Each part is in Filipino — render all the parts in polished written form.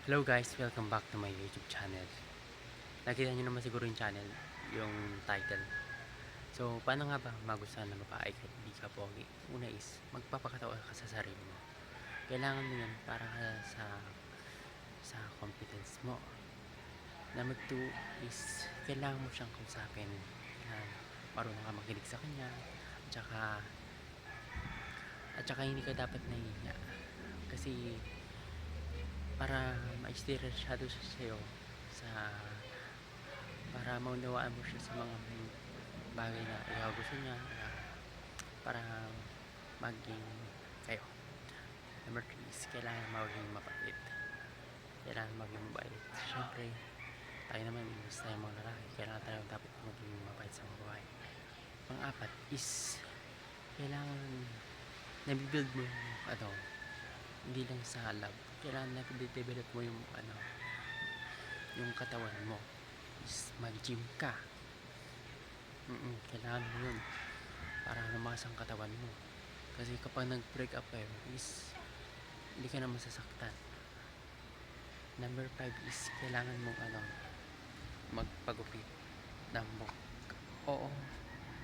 Hello guys, welcome back to my YouTube channel. Nakita nyo naman siguro yung channel, yung title. So, paano nga ba magustuhan na babae kahit hindi ka pogi? Una is, magpapakatawa ka sa sarili mo. Kailangan mo yan para sa confidence mo. Number 2 is, kailangan mo siyang kausapin na marunong ka makinig sa kanya. At saka hindi ka dapat nahihiya. Kasi, para ma-stereotyado siya sa'yo sa para maunawaan mo siya sa mga bagay na ikaw gusto niya, para maging kayo. Number 3 is kailangan maging mabait. Kailangan maging mabait. Siyempre, tayo naman, inis tayo mga lalaki, kailangan tayo dapat maging mabait sa mga babae. Pang-apat is kailangan nabibuild mo yung hindi lang sa love, kailangan na-develop mo yung yung katawan mo is mag-gym ka. Kailangan mo yun para lumakas ang katawan mo, kasi kapag nag-break up kayo is hindi ka na masasaktan. Number 5 is kailangan mong magpagupit ng buhok. Oo,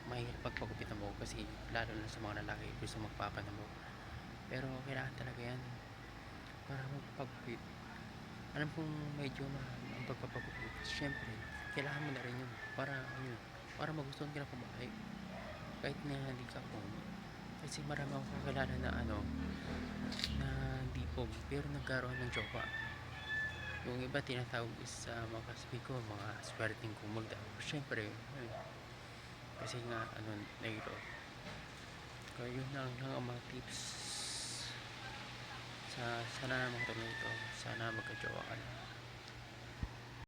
mahirap pagpagupit ng buhok kasi lalo na sa mga lalaki gusto magpapa ng buhok, pero kailangan talaga yan para magpagupit. Alam kong medyo mahal ang pagpapagupit, syempre kailangan mo na rin yun para magustuhan ka ng babae kahit na hindi ka pogi. Kasi marami akong kakilala na na hindi pogi pero nagkaroon ng jowa. Yung iba tinatawag is mga kasbi ko, mga swerteng kumul daw. Syempre kasi nga nahiro. Kaya yun lang ang mga tips. Sana naman kami ito, sana magka-jowa ka na.